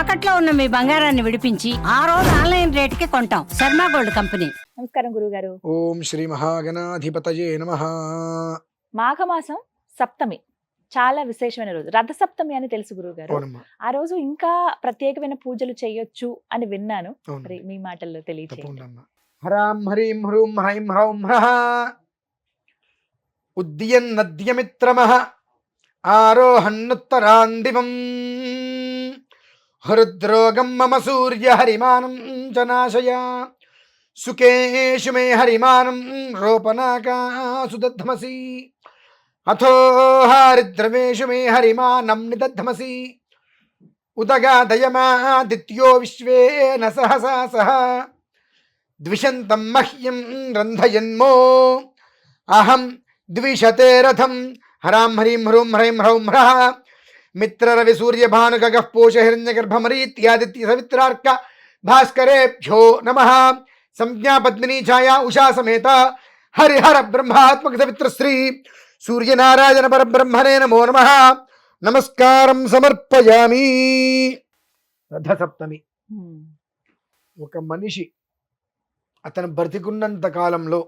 తాకట్లో ఉన్న మీ బంగారాన్ని విడిపించి ఆ రోజు ఆన్లైన్ రేటుకి కొంటాం. Sharma gold company. నమస్కారం గురుగారు. ఓం శ్రీ మహాగణాధిపతయే నమః. మాఘమాసం సప్తమి చాలా విశేషమైన రోజు. రథ సప్తమి అని తెలుసు గురుగారు. అవునమ్మా, ఆ రోజు ఇంకా ప్రత్యేకమైన పూజలు చేయొచ్చు అని విన్నాను. అవును. మరి మీ మాటల్లో తెలియచేయండి. తప్పకుండా అమ్మా. హరాం హ్రీం హ్రూం హ్రైం హ్రౌం హ్రః ఉద్యన్నద్యమిత్రమః ఆరోహన్నుత్తరాందివం హృద్రోగం మమ సూర్య హరిమానం చ నాశయ సుకేషు మే హరిమానం రోపనాకాసు దద్ధమసి అథో హారిద్రవేషు మే హరిమానం నిదద్ధమసి ఉదగాదయమాదిత్యో విశ్వేన సహసా సహ ద్విషంతం మహ్యం రంధయన్మో అహం ద్విషతే రథం హరాం హ్రీం హ్రూం హ్రైం హ్రౌం హ్రః మిత్రరవి సూర్యభానుగః పోష హిరణ్యగర్భమరీత్యాదిత్య సవిత్రార్క భాస్కరేభ్యో నమః సంజ్ఞా పద్మినీ ఛాయా ఉషా సమేత హరిహర బ్రహ్మాత్మక సవిత్రశ్రీ సూర్యనారాయణ పరబ్రహ్మణే నమో నమః. నమస్కారం సమర్పయామి. రథసప్తమి. ఒక మనిషి అతను బ్రతికున్నంత కాలంలో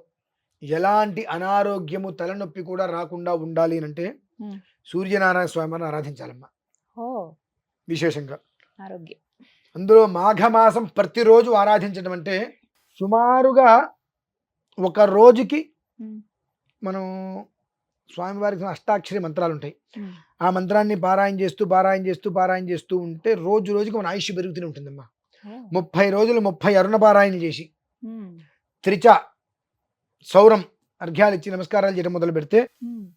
ఎలాంటి అనారోగ్యము తలనొప్పి కూడా రాకుండా ఉండాలి అంటే సూర్యనారాయణ స్వామిని ఆరాధించాలమ్మా. విశేషంగా ఆరోగ్యం. అందులో మాఘమాసం ప్రతిరోజు ఆరాధించడం అంటే సుమారుగా ఒక రోజుకి మనం స్వామివారికి అష్టాక్షరి మంత్రాలు ఉంటాయి. ఆ మంత్రాన్ని పారాయణ చేస్తూ ఉంటే రోజు రోజుకి మన ఆయుష్ పెరుగుతూనే ఉంటుందమ్మా. 30 రోజులు 30 అరుణ పారాయణ చేసి త్రిచ సౌరం అర్ఘ్యాలు ఇచ్చి నమస్కారాలు చేయడం మొదలు పెడితే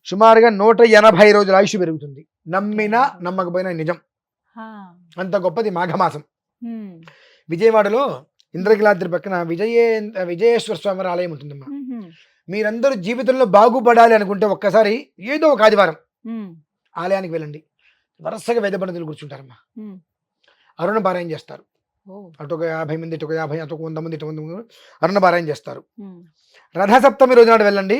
సుమారుగా 180 రోజుల ఆయుష్ పెరుగుతుంది. నమ్మినా నమ్మకపోయినా నిజం. అంత గొప్పది మాఘమాసం. విజయవాడలో ఇంద్రకిలాద్రి పక్కన విజయేశ్వర స్వామి ఆలయం ఉంటుందమ్మా. మీరందరూ జీవితంలో బాగుపడాలి అనుకుంటే ఒక్కసారి ఏదో ఒక ఆదివారం ఆలయానికి వెళ్ళండి. వరుసగా వేద పండితులు కూర్చుంటారమ్మా. అరుణ పారాయణ చేస్తారు. అటు ఒక 50 మంది, ఇటు ఒక 50, అటు ఒక 100 మంది, ఇటు 100 మంది అరుణ పారాయణ చేస్తారు. రథసప్తమి రోజు నాడు వెళ్ళండి.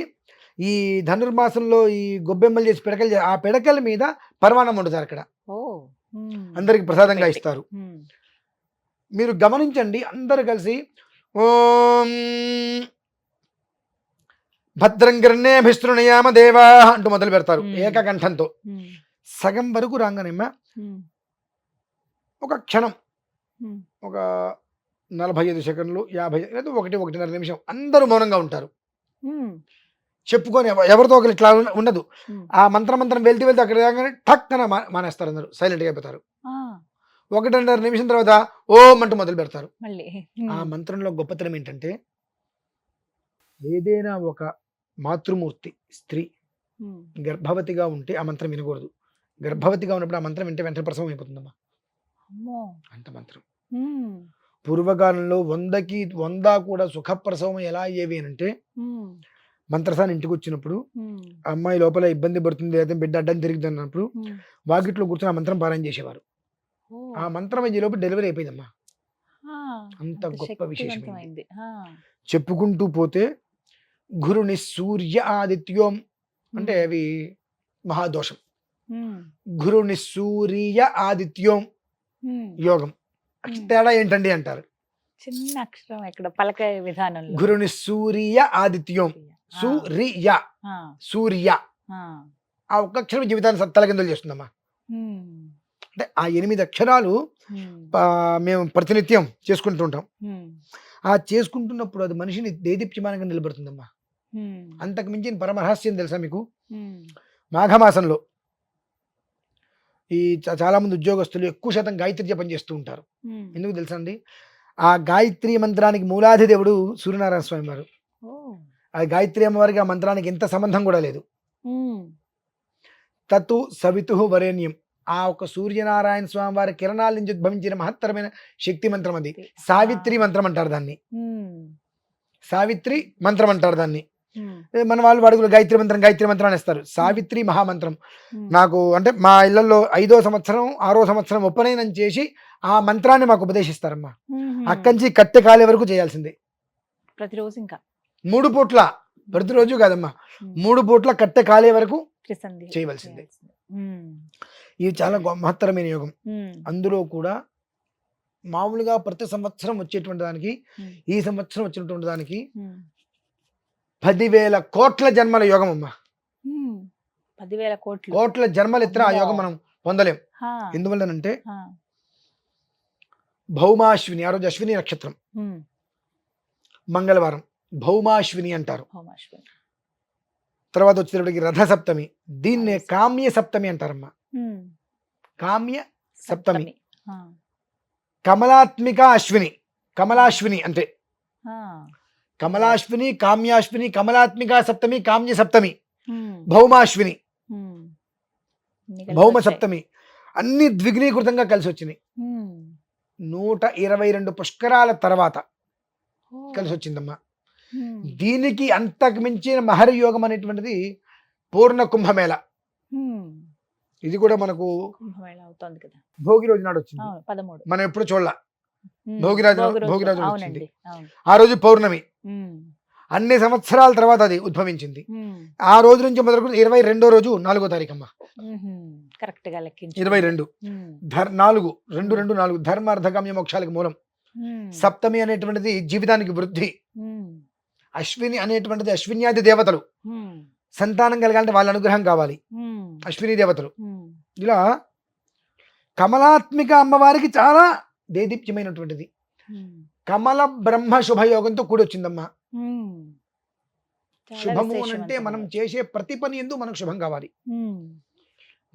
ఈ ధనుర్మాసంలో ఈ గొబ్బెమ్మలు చేసి పిడకలు ఆ పిడకల మీద పరమాన్నం వండుతారు. అక్కడ అందరికి ప్రసాదంగా ఇస్తారు. మీరు గమనించండి, అందరు కలిసి ఓం భద్రం కర్ణేభిస్తృణయామ దేవా అంటూ మొదలు పెడతారు ఏకకంఠంతో. సగం వరకు రాగానేమ్మా ఒక క్షణం, ఒక 45 సెకండ్లు, 50 లేదా 1-1.5 నిమిషం అందరూ మౌనంగా ఉంటారు. చెప్పుకొని ఎవరితో ఒకరు ఇట్లా ఉండదు. ఆ మంత్రం వెళ్తూ అక్కడ రాగానే ఠక్ అని మానేస్తారు. అందరూ సైలెంట్గా అయిపోతారు. 1.5 నిమిషం తర్వాత ఓం అంటూ మొదలు పెడతారు. ఆ మంత్రంలో గొప్పతనం ఏంటంటే, ఏదైనా ఒక మాతృమూర్తి స్త్రీ గర్భవతిగా ఉంటే ఆ మంత్రం వినకూడదు. గర్భవతిగా ఉన్నప్పుడు ఆ మంత్రం వింటే వెంటనే ప్రసవం అయిపోతుందమ్మా. అంత మంత్రం. పూర్వకాలంలో 100కి 100 కూడా సుఖప్రసవం ఎలా అయ్యేవి అంటే, మంత్రసాని ఇంటికి వచ్చినప్పుడు అమ్మాయి లోపల ఇబ్బంది పడుతుంది, లేదా బిడ్డ అడ్డం తిరుగుతుంది అన్నప్పుడు వాకిట్లో కూర్చొని ఆ మంత్రం పారాయణ చేసేవారు. ఆ మంత్రం అయ్యే లోపు డెలివరీ అయిపోయిందమ్మా. అంత గొప్ప విశేషమైంది. చెప్పుకుంటూ పోతే గురుని సూర్య ఆదిత్యోం అంటే అవి మహాదోషం. గురుని సూర్య ఆదిత్యోం యోగం. తేడా ఏంటండి అంటారు. చిన్న అక్షరం ఇక్కడ పలక విధానం. గురుని సూర్య ఆదిత్యోం, సూర్య సూర్య ఆ ఒక్క అక్షరం జీవితాన్ని తలకిందులు చేస్తుందమ్మా. అంటే ఆ 8 అక్షరాలు మేము ప్రతినిత్యం చేసుకుంటూ ఉంటాం. ఆ చేసుకుంటున్నప్పుడు అది మనిషిని దేదీప్యమానంగా నిలబడుతుందమ్మా. అంతకు మించిన పరమరహస్యం తెలుసా మీకు? మాఘమాసంలో ఈ చాలా మంది ఉద్యోగస్తులు ఎక్కువ శాతం గాయత్రి జపం చేస్తూ ఉంటారు. ఎందుకు తెలుసా అండి? ఆ గాయత్రి మంత్రానికి మూలాది దేవుడు సూర్యనారాయణ స్వామి వారు. ఆ గాయత్రి అమ్మవారికి ఆ మంత్రానికి ఎంత సంబంధం కూడా లేదు. తతు సవితు వరేణ్యం, ఆ ఒక సూర్యనారాయణ స్వామి వారి కిరణాల నుంచి ఉద్భవించిన మహత్తరమైన శక్తి మంత్రం అది. సావిత్రి మంత్రం అంటారు దాన్ని. సావిత్రి మంత్రం అంటారు దాన్ని. మన వాళ్ళు అడుగులు గాయత్రి మంత్రం అనేస్తారు. సావిత్రి మహామంత్రం. నాకు అంటే మా ఇళ్లలో 5వ సంవత్సరం 6వ సంవత్సరం ఉపనయనం చేసి ఆ మంత్రాన్ని మాకు ఉపదేశిస్తారమ్మా. అక్కంచి కట్టె కాలే వరకు చేయాల్సిందే. ప్రతిరోజు ఇంకా 3 పూట్ల, ప్రతిరోజు కాదమ్మా, 3 పూట్ల కట్టె కాలే వరకు చేయవలసిందే. ఇది చాలా మహత్తరమైన యోగం. అందులో కూడా మామూలుగా ప్రతి సంవత్సరం వచ్చేటువంటి దానికి ఉమ్, ఈ సంవత్సరం వచ్చినటువంటి దానికి ఉమ్, 10,000 కోట్ల జన్మల యోగం అమ్మా. ఉమ్. 10,000 కోట్లు. కోట్ల జన్మలు ఎత్తిన ఆ అమ్మో. యోగం మనం పొందలేం. హా, ఎందువల్లనంటే హా, భౌమాశ్విని, ఆ రోజు అశ్విని నక్షత్రం, ఉమ్, మంగళవారం భౌమాశ్విని అంటారు. హోమాశ్విని. తర్వాత వచ్చేటప్పటికి రథసప్తమి, దీన్నే రథసప్తమి. కామ్య సప్తమి అంటారమ్మా. ఉమ్, కామ్య సప్తమి. హా, కమలాత్మిక అశ్విని, కమలాశ్విని అంటే హా, కమలాశ్విని, కామ్యాశ్విని, కమలాత్మిక సప్తమి, కామ్య సప్తమి, ఉమ్, భౌమాశ్విని, ఉమ్. ఇన్ని కలిపి భౌమ వచ్చాయి. సప్తమి అన్ని ద్విగుణీకృతంగా కలిసి వచ్చినాయి. ఉమ్. 122 పుష్కరాల తర్వాత ఓ. కలిసి వచ్చిందమ్మా. ఉమ్, దీనికి అంతకు మించిన మహర్యోగం అనేటువంటిది పూర్ణ కుంభమేళ. ఉమ్. ఇది కూడా మనకు కుంభమేళ అవుతోంది కదా. భోగి రోజు నాడు వచ్చింది. అవును, 13. మనం ఎప్పుడు చూడాల. ఉమ్, భోగిరాజు రోజు. భోగిరాజు అవునండి, వచ్చింది. అవును. ఆ రోజు పౌర్ణమి. ఉమ్, అన్ని సంవత్సరాల తర్వాత అది ఉద్భవించింది. ఉమ్, ఆ రోజు నుంచి మొదలుకొని 22వ రోజు 4వ తారీఖు అమ్మా. ఉహుం. కరెక్ట్ గా లెక్కించు. 22 ఉమ్, 4 2 2 4 ధర్మ అర్ధకామ్య మోక్షాలకు మూలం. ఉమ్, సప్తమి అనేటువంటిది జీవితానికి వృద్ధి. ఉమ్, అశ్విని అనేటువంటిది అశ్విన్యాది దేవతలు. ఉమ్, సంతానం కలగాలంటే వాళ్ళ అనుగ్రహం కావాలి, ఉమ్, అశ్విని దేవతలు. ఉమ్, ఇలా కమలాత్మిక అమ్మవారికి చాలా దేదీప్యమైనటువంటిది. ఉమ్, కమల బ్రహ్మ శుభయోగంతో కూడి వచ్చిందమ్మా. ఉమ్. చాలా శుభము అని అంటే విశేషవంతమైన మనం రోజు. చేసే ప్రతి పని ఎందు మనకు శుభం కావాలి. ఉమ్,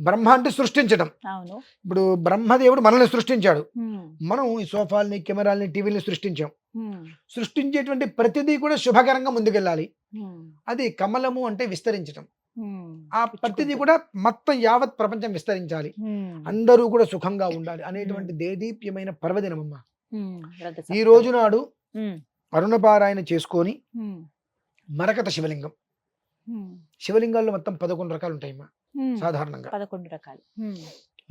బ్రహ్మ అంటే సృష్టించడం. అవును. ఇప్పుడు బ్రహ్మదేవుడు మనల్ని సృష్టించాడు. ఉమ్, మనం ఈ సోఫాల్ని, కెమెరాల్ని, టీవీని సృష్టించాం. ఉమ్, సృష్టించేటువంటి ప్రతిదీ కూడా శుభకరంగా ముందుకెళ్ళాలి. ఉమ్, అది కమలము అంటే విస్తరించడం. ఉమ్. ఆ ప్రతిదీ కూడా మొత్తం యావత్ ప్రపంచం విస్తరించాలి, ఉమ్, అందరూ కూడా సుఖంగా ఉండాలి అనేటువంటి దేదీప్యమైన పర్వదినమమ్మ. ఉమ్. రథ ఈ సప్తమి. రోజు నాడు ఉమ్, అరుణపారాయణ చేసుకొని ఉమ్, మరకత శివలింగం, ఉమ్, శివలింగాల్లో మొత్తం 11 రకాలు ఉంటాయమ్మా ఉమ్. సాధారణంగా. 11 రకాలు. ఉమ్,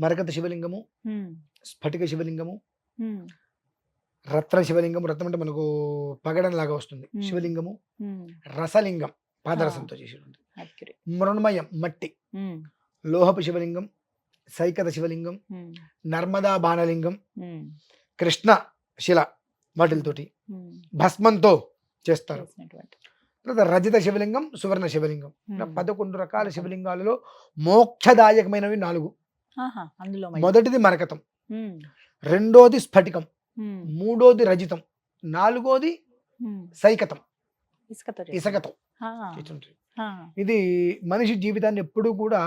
మరకత శివలింగము, ఉమ్, స్ఫటిక శివలింగము, ఉమ్, రత్న శివలింగము, రత్నం అంటే మనకు పగడం లాగా వస్తుంది, మ్మ్. శివలింగము, ఉమ్. రసలింగం పాదరసంతో చేసేటువంటి, Accurate. మృణ్మయం మట్టి, ఉమ్, లోహపు శివలింగం, సైకత శివలింగం, ఉమ్, నర్మదా బాణలింగం, ఉమ్, కృష్ణ శిల వాటితోటి ఉమ్. భస్మంతో చేస్తారు. చేసినటువంటి. తర్వాత రజిత శివలింగం, సువర్ణ శివలింగం, ఇలా ఉమ్. 11 రకాల 11. శివలింగాలలో మోక్షదాయకమైనవి 4. ఆహా, అందులో మళ్ళీ. మొదటిది మరకతం, ఉమ్, రెండోది స్ఫటికం, ఉమ్, మూడోది రజితం, నాలుగోది ఉమ్. సైకతం, ఇసుకతో చేసిన. ఇసకతం. ఆ, ఇటువంటి. ఆ. ఇది మనిషి జీవితాన్ని ఎప్పుడూ కూడా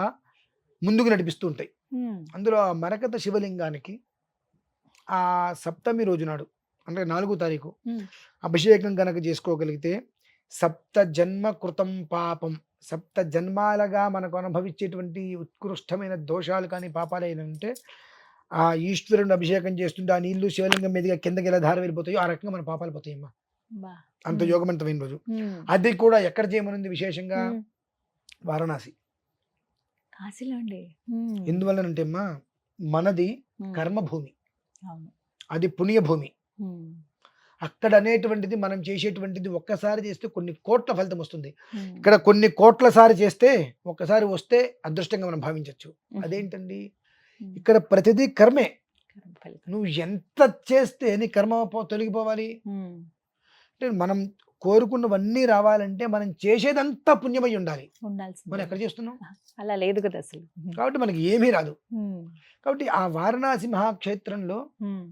ముందుకు నడిపిస్తూ ఉంటాయి. ఉమ్, అందులో ఆ మరకత శివలింగానికి ఆ సప్తమి రోజు నాడు అంటే 4వ తారీఖు ఉమ్. అభిషేకం కనుక చేసుకోగలిగితే 7 జన్మ కృతం పాపం, 7 జన్మాలుగా మనకు అనుభవించేటువంటి ఉత్కృష్టమైన దోషాలు కానీ పాపాలు ఏంటంటే ఆ ఈశ్వరుని అభిషేకం చేస్తుంటే ఆ నీళ్లు శివలింగం మీదుగా కిందకి ఎలా ధార వెళ్ళిపోతాయో ఆ రకంగా మన పాపాలు పోతాయమ్మా. బా. అంత ఉమ్. యోగవంతమైన రోజు. ఉమ్, అది కూడా ఎక్కడ చేయమనుంది విశేషంగా? ఉమ్. వారణాసి. కాశీలో అండి. ఉమ్, ఎందువల్లనంటే అమ్మా మనది ఉమ్. కర్మభూమి, అవును. అది పుణ్యభూమి. ఉమ్, అక్కడ అనేటువంటిది మనం చేసేటువంటిది ఒక్కసారి చేస్తే కొన్ని కోట్ల ఫలితం వస్తుంది. ఉమ్. ఇక్కడ కొన్ని కోట్ల సారి చేస్తే ఒక్కసారి వస్తే అదృష్టంగా మనం భావించవచ్చు. ఉమ్. అదేంటండి, ఉమ్. ఇక్కడ ప్రతిదీ కర్మే. కర్మ ఫలితం. నువ్వు ఎంత చేస్తే నీ కర్మ తొలగిపోవాలి ఉమ్, అంటే మనం కోరుకున్నవన్నీ రావాలంటే మనం చేసేదంతా పుణ్యమై ఉండాలి. ఉండాల్సిందే. మనం ఎక్కడ చేస్తున్నాం? అలా లేదు కదా అసలు. కాబట్టి మనకి ఏమీ రాదు. ఉమ్, కాబట్టి ఆ వారణాసి మహాక్షేత్రంలో ఉమ్,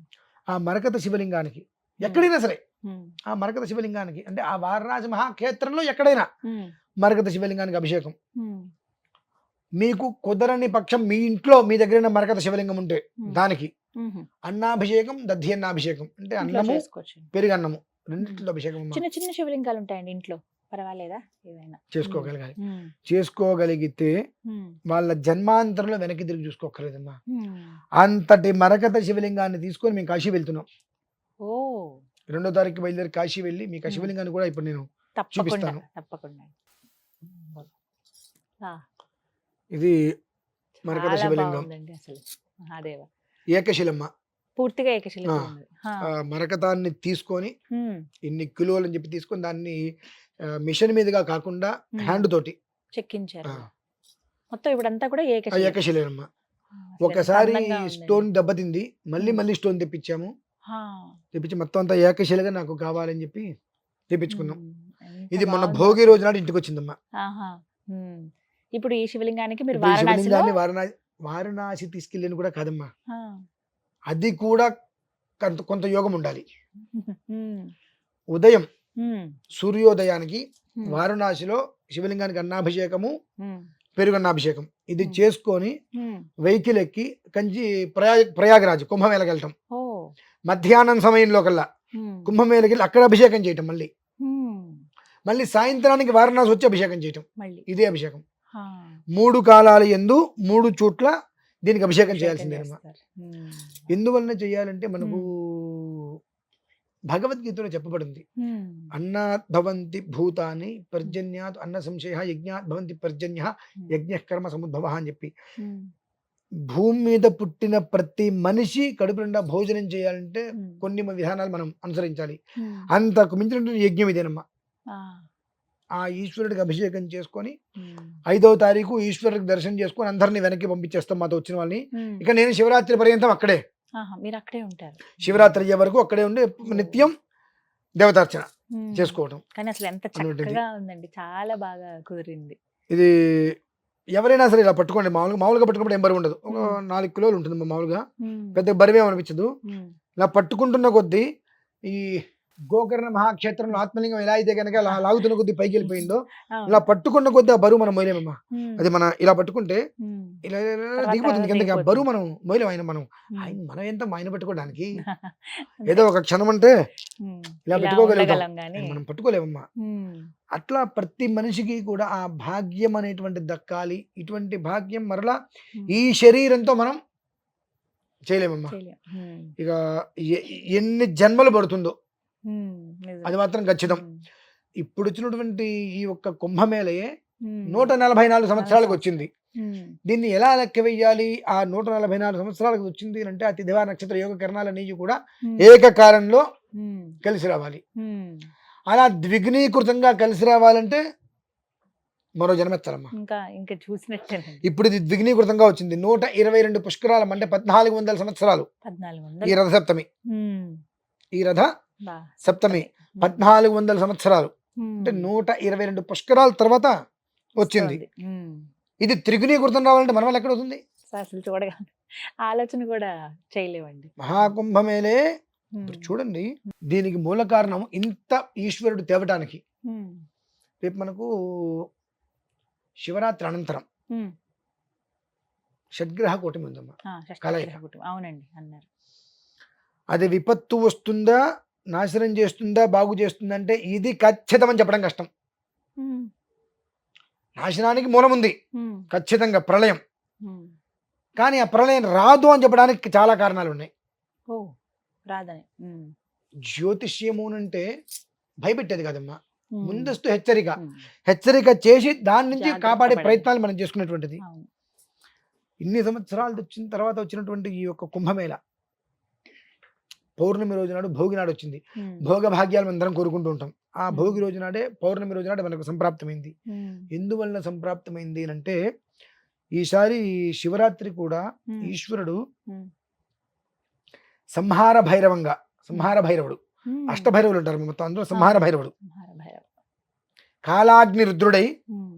ఆ మరకత శివలింగానికి ఎక్కడైనా సరే, ఉమ్, ఆ మరకత శివలింగానికి అంటే ఆ వారణాసి మహాక్షేత్రంలో ఎక్కడైనా ఉమ్, మరకత శివలింగానికి అభిషేకం. ఉమ్, మీకు కుదరని పక్షం మీ ఇంట్లో మీ దగ్గర మరకత శివలింగం ఉంటే ఉమ్. దానికి ఉమ్. అన్నాభిషేకం, దధ్యన్నాభిషేకం అంటే ఇంట్లో అన్నము చేసుకోవచ్చు. పెరుగన్నము రెండింటిలో అభిషేకం అమ్మా. చిన్న చిన్న శివలింగాలు ఉంటాయండి ఇంట్లో, పర్వాలేదా? ఏదైనా చేసుకోగలగాలి. ఉమ్, చేసుకోగలిగితే ఉమ్, వాళ్ళ జన్మాంతరంలో వెనక్కి తిరిగి చూసుకోకర్లేదమ్మా. ఉమ్. అంతటి మరకత శివలింగాన్ని తీసుకొని మేము కాశీ వెళ్తున్నాం. ఓ, 2వ తారీఖు బయలుదేరి కాశీ వెళ్ళి మీకు ఆ ఉమ్. శివలింగాన్ని కూడా ఇప్పుడు నేను తప్పకుండా చూపిస్తాను. తప్పకుండా. ఆ, ఇది మరకత చాలా శివలింగం, బాగుందండి అసలు. మహాదేవ. ఏకశిలమ్మ. పూర్తిగా ఏకశిల. ఆ, ఆ మరకతాన్ని తీసుకొని ఉమ్, ఇన్ని కిలోలు అని చెప్పి తీసుకొని దాన్ని మిషన్ మీదుగా కాకుండా ఉమ్. హ్యాండ్ తోటి చెక్కించారు. ఆ, మొత్తం ఇప్పుడంతా కూడా ఆ ఏకశిల. ఏకశిలేనమ్మ. ఆ, అసలు ఎంత ఒకసారి అందంగా ఉందండి. స్టోన్ దెబ్బతింది, మళ్ళీ ఉమ్. మళ్ళీ స్టోన్ తెప్పించాము. హా. తెప్పించి మొత్తం అంతా ఏకశిలగా నాకు కావాలని చెప్పి తెప్పించుకున్నాం. ఎంత ఇది మొన్న బాగుందో భోగి అసలు. రోజు నాడు ఇంటికి వచ్చిందమ్మా. ఆహా. ఇప్పుడు ఈ శివలింగానికి మీరు ఇప్పుడు ఈ వారణాసిలో శివలింగాన్ని వారణాసి తీసుకెళ్ళిన కూడా కాదమ్మా, ఆ. అది కూడా కొంత యోగం ఉండాలి. ఉమ్, ఉదయం ఉమ్, సూర్యోదయానికి ఉమ్, వారణాసిలో శివలింగానికి అన్నాభిషేకము, ఉమ్, పెరుగు అన్నాభిషేకం ఇది Hmm. చేసుకొని ఉమ్. వెహికల్ ఎక్కి కంచి ప్రయాగరాజ్ కుంభమేళకి వెళ్తాం. ఓ. మధ్యాహ్నం సమయంలో కల్లా ఉమ్, కుంభమేళకి వెళ్ళి అక్కడ అభిషేకం చేయటం, ఉమ్. మళ్ళీ సాయంత్రానికి వారణాసి వచ్చి అభిషేకం చేయటం. మళ్ళీ ఇదే అభిషేకం. హా. 3 కాలాల యందు 3 చోట్ల దీనికి అభిషేకం అభిషేకం చేయాల్సిందేనమ్మా. చేస్తారు. ఉమ్, ఎందువలన చేయాలంటే మనకు భగవద్గీతలో చెప్పబడింది, ఉమ్, అన్నాత్ భవంతి భూతాని పర్జన్యాత్ అన్న సంశయ యజ్ఞాత్ భవంతి పర్జన్య యజ్ఞ కర్మ సముద్భవ అని చెప్పి, ఉమ్, భూమి మీద పుట్టిన ప్రతి మనిషి కడుపు నిండా భోజనం చేయాలంటే ఉమ్, కొన్ని విధానాలు మనం అనుసరించాలి. ఉమ్. అంతకు మించినటువంటి యజ్ఞం ఇదేనమ్మా. ఆ, ఆ ఈశ్వరుడికి అభిషేకం చేసుకొని ఉమ్, 5వ తారీఖు ఈశ్వరుడికి దర్శనం చేసుకొని అందరినీ వెనక్కి పంపించేస్తాం మాతో వచ్చిన వాళ్ళని. ఉమ్. ఇక నేను శివరాత్రి పర్యంతం అక్కడే, ఆహా, మీరు అక్కడే ఉంటారు. శివరాత్రి అయ్యే వరకు అక్కడే ఉండి నిత్యం దేవతార్చన ఉమ్. చేసుకోవటం. కానీ అసలు ఎంత అటువంటిది. చక్కగా ఉందండి, చాలా బాగా కుదిరింది. ఇది ఎవరైనా సరే ఇలా పట్టుకోండి, మామూలుగా పట్టుకున్నప్పుడు ఏం బరువు ఉండదు. ఒక మ్మ్. 4 కిలోలు ఉంటుంది మామూలుగా, ఉమ్, పెద్ద బరువేం అనిపించదు. ఉమ్, ఇలా పట్టుకుంటున్న కొద్దీ ఈ గోకర్ణ మహాక్షేత్రంలో ఆత్మలింగం ఎలా అయితే కనుక అలా లాగుతున్న కొద్దీ పైకి వెళ్ళిపోయిందో, అవును. ఇలా పట్టుకున్న కొద్దీ ఆ బరువు మనం మొయలేమమ్మా. ఉమ్, అది మన ఇలా పట్టుకుంటే ఉమ్, ఇలా ఇలా ఇలా తర్వాత దిగిపోతుంది కిందకి. ఆ దిగిపోతుంది. బరువు మనం మొయలేం. మనం ఉమ్. మనం ఎంత ఆయన పట్టుకోవడానికి అంతే. ఏదో ఒక క్షణం అంటే ఉమ్, ఇలా ఇలా పెట్టుకోగలుగుతాం, ఉండగలం గానీ. మనం పట్టుకోలేమమ్మా. ఉమ్, అట్లా ప్రతి మనిషికి కూడా ఆ భాగ్యం అనేటువంటి దక్కాలి. ఇటువంటి భాగ్యం మరలా ఉమ్, ఈ శరీరంతో మనం చేయలేమమ్మా. చేయలేం. ఉమ్, ఇక ఎన్ని జన్మలు పడుతుందో ఉమ్, నిజం. అది మాత్రం ఖచ్చితం. ఉమ్, ఇప్పుడు వచ్చినటువంటి ఈ ఒక్క కుంభమేళయే ఉమ్, 144 సంవత్సరాలకు వచ్చింది. ఉమ్, దీన్ని ఎలా లెక్క వెయ్యాలి? ఆ 144 సంవత్సరాలకు వచ్చింది అంటే ఆ తిథివార నక్షత్ర యోగ కిరణాలన్నీ కూడా ఉమ్, ఏకకాలంలో ఉమ్, కలిసి రావాలి. ఉమ్. అలా ద్విగుణీకృతంగా కలిసి రావాలంటే మరో జన్మెత్తాలమ్మా. ఇంకా చూసినట్టేనండి. ఇప్పుడు ఇది ద్విగుణీకృతంగా వచ్చింది. 122 పుష్కరాలు అంటే 1400 సంవత్సరాలు 1400. ఈ రథ సప్తమి. ఉమ్, ఈ రథ బా, సప్తమి ఉమ్, 1400 సంవత్సరాలు ఉమ్, అంటే 122 పుష్కరాల తర్వాత వచ్చింది. వస్తోంది. ఉమ్. ఇది త్రిగుణీకృతం రావాలంటే మన వల్ల ఎక్కడ అవుతుంది? అసలు చూడగా ఆలోచన కూడా చేయలేవండి. మహాకుంభమేలే. ఉమ్, ఇప్పుడు చూడండి, దీనికి మూల కారణం ఇంత ఈశ్వరుడు తేవటానికి. ఉమ్, రేపు మనకు శివరాత్రి అనంతరం ఉమ్. షడ్గ్రహ కూటమి ఉందమ్మా. షష్ఠగ్రహ కలయిక. కుటుంబం. అవునండి అన్నారు. అది విపత్తు వస్తుందా, నాశనం చేస్తుందా, బాగు చేస్తుందా అంటే ఇది ఖచ్చితమని చెప్పడం కష్టం. ఉమ్, నాశనానికి మూలం ఉంది ఉమ్, ఖచ్చితంగా, ప్రళయం. ఉమ్. కానీ ఆ ప్రళయం రాదు అని చెప్పడానికి చాలా కారణాలు ఉన్నాయి. ఓ, రాదని. ఉమ్, జ్యోతిష్యము అంటే భయపెట్టేది కదమ్మా, ఉమ్, ముందస్తు హెచ్చరిక. ఉమ్. హెచ్చరిక చేసి దాని నుంచి జాగ్రత్త కాపాడే పడండి. ప్రయత్నాలు మనం చేసుకునేటువంటిది. అవును. ఇన్ని సంవత్సరాలు వచ్చిన తర్వాత వచ్చినటువంటి ఈ యొక్క కుంభమేళ పౌర్ణమి రోజు నాడు, భోగి నాడు వచ్చింది. ఉమ్, భోగ భాగ్యాలు మనం అందరం కోరుకుంటూ ఉంటాం. ఆ Hmm. భోగి రోజు నాడే, పౌర్ణమి రోజు నాడే మనకు సంప్రాప్తమైంది. ఉమ్, ఎందువలన సంప్రాప్తమైంది అంటే ఈసారి శివరాత్రి కూడా ఉమ్, ఈశ్వరుడు ఉమ్, సంహార భైరవంగా, సంహార భైరవుడు, ఉమ్. అష్టభైరవులు ఉంటారు మొత్తం, అందులో సంహార భైరవుడు సంహార భైరవ. కాలాగ్ని రుద్రుడై ఉమ్,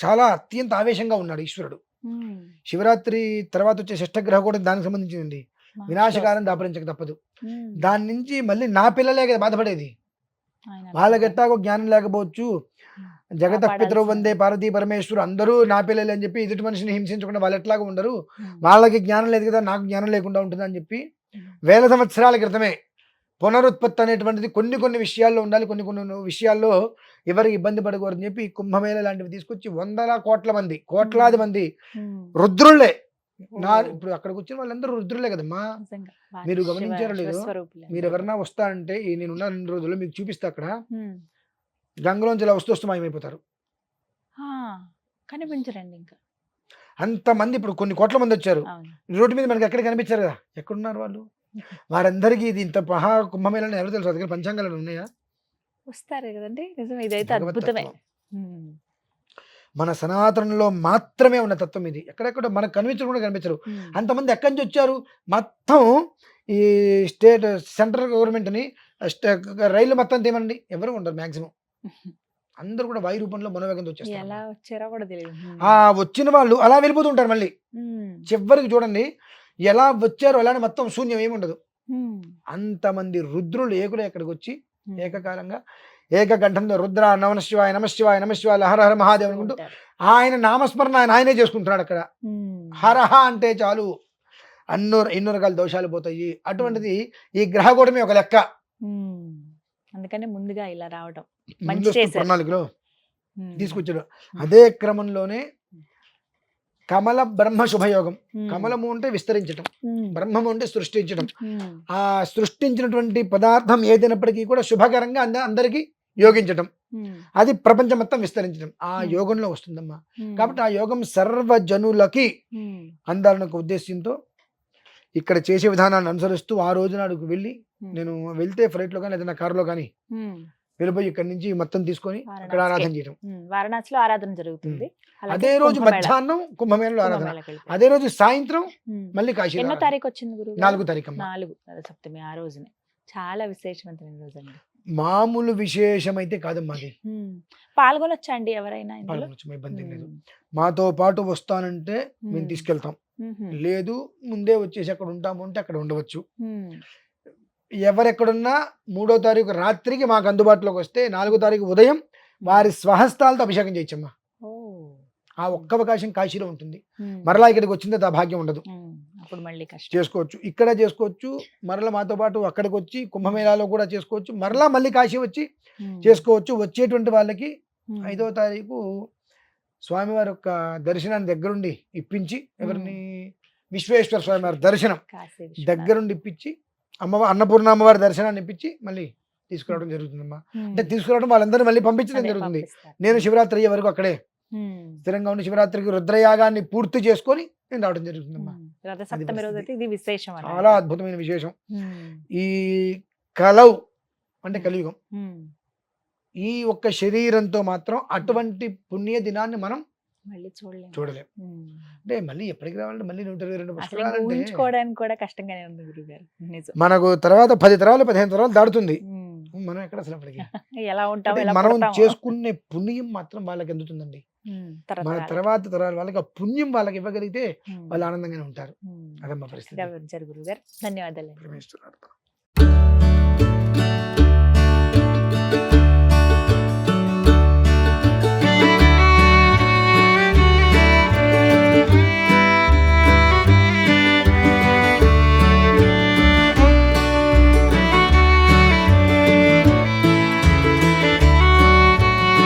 చాలా అత్యంత ఆవేశంగా ఉన్నాడు ఈశ్వరుడు. ఉమ్. శివరాత్రి తర్వాత వచ్చే షష్ఠగ్రహ కూడా దానికి సంబంధించింది. వినాశకారం దాపరించక తప్పదు. ఉమ్, దాని నుంచి మళ్ళీ నా పిల్లలే కదా బాధపడేది. ఆయన వాళ్ళకి ఎట్టాగో జ్ఞానం లేకపోవచ్చు, జగత పితరు కాపాడాల్సిన- వందే పార్వతీ పరమేశ్వరు అందరూ నా పిల్లలు అని చెప్పి ఎదుటి మనిషిని హింసించకుండా వాళ్ళు ఎట్లాగా ఉండరు, ఉమ్, వాళ్ళకి జ్ఞానం లేదు కదా, నాకు జ్ఞానం లేకుండా ఉంటుంది అని చెప్పి ఉమ్, వేల సంవత్సరాల క్రితమే పునరుత్పత్తి అనేటువంటిది కొన్ని విషయాల్లో ఉండాలి, కొన్ని విషయాల్లో ఎవరికి ఇబ్బంది పడకూడదని చెప్పి ఈ కుంభమేళ లాంటివి తీసుకొచ్చి కోట్లాది మంది ఉమ్. రుద్రుళ్ళే. ఓ, ఇప్పుడు అక్కడికి వచ్చిన వాళ్ళందరూ రుద్రులే కదమ్మా. నిజంగా. బాగా మీరు శివ- గమనించారో లేదో, శివస్వరూపులే మీరు అందరూ. ఎవరన్నా వస్తారంటే ఈ నేనున్న 2 రోజుల్లో మీకు చూపిస్తే అక్కడ ఉమ్. గంగలోంచి ఇలా వస్తూ మాయమైపోతారు. ఆ, కనిపించరండి ఇంకా. అంతమంది ఇప్పుడు కొన్ని కోట్ల మంది వచ్చారు. అవును. రోడ్డు మీద మనకి ఎక్కడ కనిపించారు కదా, ఎక్కడున్నారు వాళ్ళు? వారందరికీ ఇది ఇంత మహా కుంభమేళని ఎవరు తెలుసు? దగ్గర పంచాంగాలు ఉన్నాయా? వస్తారు కదండి, నిజం. ఇదైతే భగవత్ అద్భుతమే. తత్వం. ఉమ్, మన సనాతనంలో మాత్రమే ఉన్న తత్వం ఇది. ఎక్కడెక్కడ మనకు కనిపించరు కూడా కనిపించరు. ఉమ్, అంతమంది ఎక్కడి నుంచి వచ్చారు? మొత్తం ఈ స్టేట్ సెంట్రల్ గవర్నమెంట్ని రైళ్ళు మొత్తం తీయమండి, ఎవరు ఉండరు మ్యాక్సిమం. అందరూ కూడా వాయు రూపంలో మనోవేగంతో వచ్చేస్తారు. ఎలా వచ్చారో కూడా తెలియదు. ఆ వచ్చిన వాళ్ళు అలా వెళ్ళిపోతుంటారు మళ్ళీ. చివరికి చూడండి ఎలా వచ్చారో అలానే మొత్తం శూన్యం ఏముండదు. అంతమంది రుద్రులు ఏకులు ఎక్కడికి వచ్చి ఏకకాలంగా ఏకకంఠంతో రుద్ర నమశివాయ నమశివాయ నమశివాయ హర హర మహాదేవ్ అనుకుంటూ ఆయన నామస్మరణ ఆయనే చేసుకుంటున్నాడు అక్కడ. హరహ అంటే చాలు ఎన్నో రకాల దోషాలు పోతాయి. అటువంటిది ఈ గ్రహకూటమి ఒక లెక్క. అందుకనే ముందుగా ఇలా రావడం ముందు ప్రణాళికలో తీసుకొచ్చాడు. అదే క్రమంలోనే కమల బ్రహ్మ శుభయోగం. కమలము అంటే విస్తరించడం, బ్రహ్మము అంటే సృష్టించడం. ఆ సృష్టించినటువంటి పదార్థం ఏదైనప్పటికీ కూడా శుభకరంగా అందరికీ యోగించడం, అది ప్రపంచం మొత్తం విస్తరించడం ఆ యోగంలో వస్తుందమ్మా. కాబట్టి ఆ యోగం సర్వజనులకి అందాలన్న ఉద్దేశంతో ఇక్కడ చేసే విధానాన్ని అనుసరిస్తూ ఆ రోజు నాడుకు వెళ్ళి, నేను వెళ్తే ఫ్లైట్లో కానీ ఏదైనా కారులో కానీ వెళ్ళిపోయి ఇక్కడి నుంచి మొత్తం తీసుకొని అక్కడ ఆరాధన చేయడం. వారణాసిలో ఆరాధన జరుగుతుంది. అదే రోజు మధ్యాహ్నం కుంభమేళలో ఆరాధన, అదే రోజు సాయంత్రం మళ్ళీ కాశీ. ఎన్నో తారీఖు వచ్చింది గురువు? 4వ తారీఖు. 4 సప్తమి ఆ రోజునే. చాలా విశేషవంతమైన రోజు అండి. మామూలు విశేషం అయితే కాదమ్మా అది. పాల్గొనొచ్చా అండి ఎవరైనా ఇందులో? ఇబ్బంది లేదు. మాతో పాటు వస్తానంటే మేము తీసుకెళ్తాం, లేదు ముందే వచ్చేసి అక్కడ ఉంటాము అంటే అక్కడ ఉండవచ్చు. ఎవరెక్కడున్నా 3వ తారీఖు రాత్రికి మాకు అందుబాటులోకి వస్తే 4వ తారీఖు ఉదయం వారి స్వహస్తాలతో అభిషేకం చేయొచ్చమ్మా. ఆ ఒక్క అవకాశం కాశీలో ఉంటుంది. మరలా ఇక్కడికి వచ్చిందే ఆ భాగ్యం ఉండదు. అప్పుడు మళ్ళీ చేసుకోవచ్చు, ఇక్కడ చేసుకోవచ్చు, మరలా మాతో పాటు అక్కడికి వచ్చి కుంభమేళాలో కూడా చేసుకోవచ్చు, మరలా మళ్ళీ కాశీ వచ్చి చేసుకోవచ్చు. వచ్చేటువంటి వాళ్ళకి 5వ తారీఖు స్వామివారి యొక్క దర్శనాన్ని దగ్గరుండి ఇప్పించి, ఎవరిని విశ్వేశ్వర స్వామి వారి దర్శనం దగ్గరుండి ఇప్పించి, అన్నపూర్ణ అమ్మవారి దర్శనాన్ని ఇప్పించి మళ్ళీ తీసుకురావడం జరుగుతుందమ్మా. అంటే తీసుకురావడం వాళ్ళందరూ మళ్ళీ పంపించడం జరుగుతుంది. నేను శివరాత్రి అయ్యే వరకు అక్కడే స్థిరంగా ఉండి శివరాత్రికి రుద్రయాగాన్ని పూర్తి చేసుకొని నేను రావడం జరుగుతుందమ్మా. రథసప్తమి రోజు అయితే ఇది విశేషం, చాలా అద్భుతమైన విశేషం. ఈ కలవు అంటే కలియుగం, ఈ ఒక్క శరీరంతో మాత్రం అటువంటి పుణ్య దినాన్ని మనం మళ్ళీ చూడలేం. అంటే మళ్ళీ ఎప్పటికి రావాలంటే మళ్ళీ 122 ఊహించుకోవడానికి కూడా కష్టంగానే ఉంది గురుగారు. మనకు తర్వాత 10 తరాలు 15 తరాలు దాడుతుంది. మనం ఎక్కడ అసలు అప్పటికి ఎలా ఉంటాం, మనం చేసుకునే పుణ్యం మాత్రం వాళ్ళకి అందుతుందండి. మన తర్వాత తరాల వాళ్ళకి ఆ పుణ్యం వాళ్ళకి ఇవ్వగలిగితే వాళ్ళు ఆనందంగానే ఉంటారు. అదమ్మా పరిస్థితి. గురుగారు ధన్యవాదాలు.